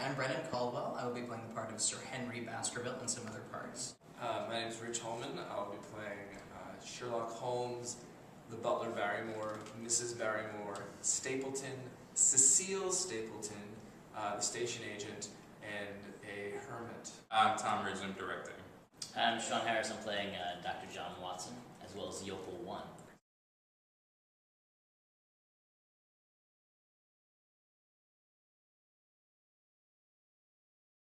I'm Brennan Caldwell. I will be playing the part of Sir Henry Baskerville and some other parts. My name is Rich Holman. I'll be playing Sherlock Holmes, the butler Barrymore, Mrs. Barrymore, Stapleton, Cecile Stapleton, the station agent, and a hermit. I'm Tom Ridge, I'm directing. I'm Sean Harris. I'm playing Dr. John Watson, as well as Yokel 1.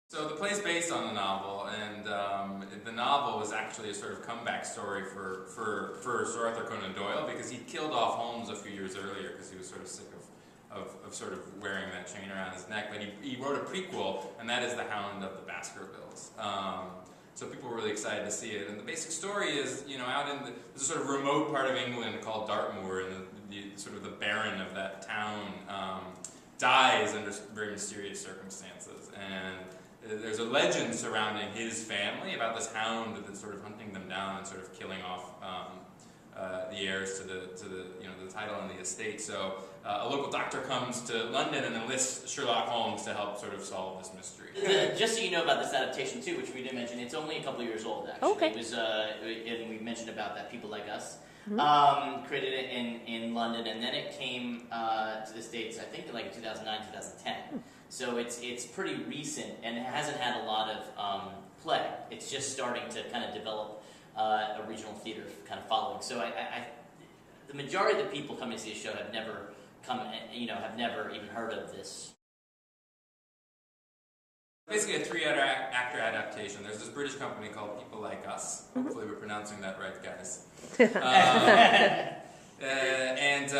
So the play's based on the novel, and the novel was actually a sort of comeback story for Sir Arthur Conan Doyle, because he killed off Holmes a few years earlier because he was sort of sick of sort of wearing that chain around his neck. But he wrote a prequel, and that is The Hound of the Baskervilles. So people were really excited to see it. And the basic story is, out in there's a sort of remote part of England called Dartmoor, and the sort of the baron of that town dies under very mysterious circumstances. And there's a legend surrounding his family about this hound that's sort of hunting them down and sort of killing off the heirs to the title and the estate. So a local doctor comes to London and enlists Sherlock Holmes to help sort of solve this mystery. Just so you know about this adaptation too, which we didn't mention, it's only a couple years old actually. Okay. It was, and we mentioned about that, People Like Us. Created it in London, and then it came to the States, I think, like 2009, 2010. So it's pretty recent, and it hasn't had a lot of play. It's just starting to kind of develop a regional theater kind of following. So the majority of the people coming to see the show have never have never even heard of this. Basically a 3-actor adaptation. There's this British company called People Like Us. Hopefully we're pronouncing that right, guys. And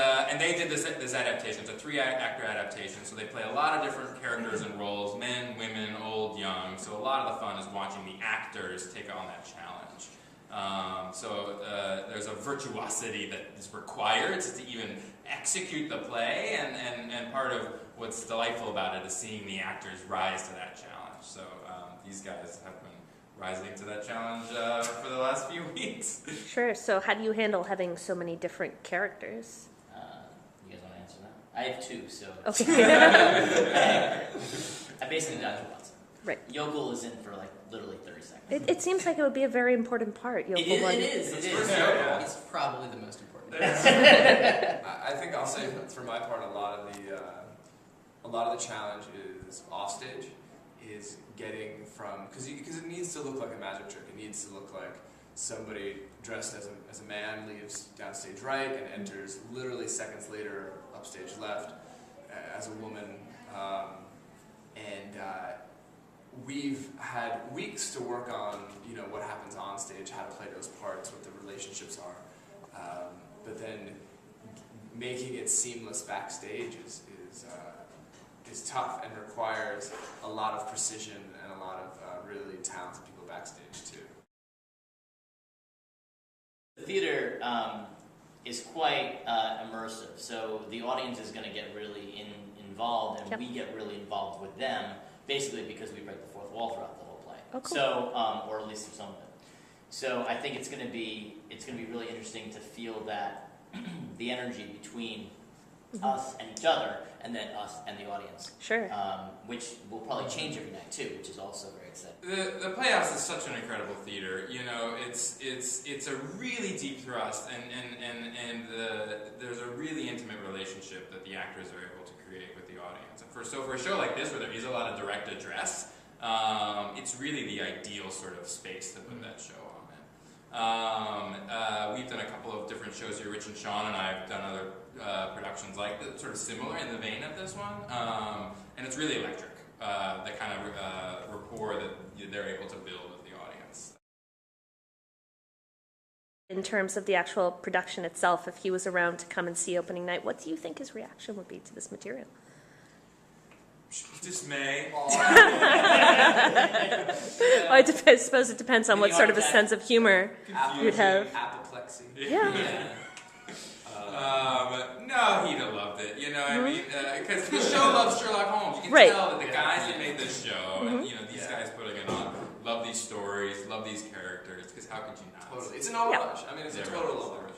they did this adaptation. It's a 3-actor adaptation, so they play a lot of different characters and roles, men, women, old, young. So a lot of the fun is watching the actors take on that challenge. So there's a virtuosity that is required to even execute the play, and part of what's delightful about it is seeing the actors rise to that challenge. So these guys have been rising to that challenge for the last few weeks. Sure. So how do you handle having so many different characters? You guys want to answer that? I have 2, so... Okay. I basically Dr. Watson. Right. Yokel is in for literally 30 seconds. It seems like it would be a very important part. It is. It's probably the most important. I think I'll say for my part, a lot of the challenge is offstage, is getting from, because it needs to look like a magic trick. It needs to look like somebody dressed as a man leaves downstage right and enters literally seconds later upstage left as a woman. We've had weeks to work on, what happens on stage, how to play those parts, what the relationships are. But then making it seamless backstage is tough and requires a lot of precision and a lot of really talented people backstage too. The theater is quite immersive, so the audience is going to get really involved, and we get really involved with them, basically because we break the fourth wall throughout the whole play. Oh, cool. So, or at least for some of it. So I think it's going to be really interesting to feel that the energy between us and each other, and then us and the audience. Sure. Which will probably change every night too, which is also very exciting. The Playhouse is such an incredible theater. It's a really deep thrust, and there's a really intimate relationship that the actors are able to create with the audience. And for a show like this, where there is a lot of direct address, it's really the ideal sort of space to put that show on in. We've done a couple of different shows here. Rich and Sean and I have done other productions like that, sort of similar in the vein of this one, and it's really electric. The kind of rapport that they're able to build with the audience. In terms of the actual production itself, if he was around to come and see opening night, what do you think his reaction would be to this material? Dismay. Well, I suppose it depends on what sort of a sense of humor you'd have. Apoplexy. Yeah. No, he'd have loved it, I mean, because the show loves Sherlock Holmes. You can tell that the guys that made this show, and these guys putting it on, love these stories, love these characters, because how could you not? Totally. It's an homage. I mean, it's a total homage.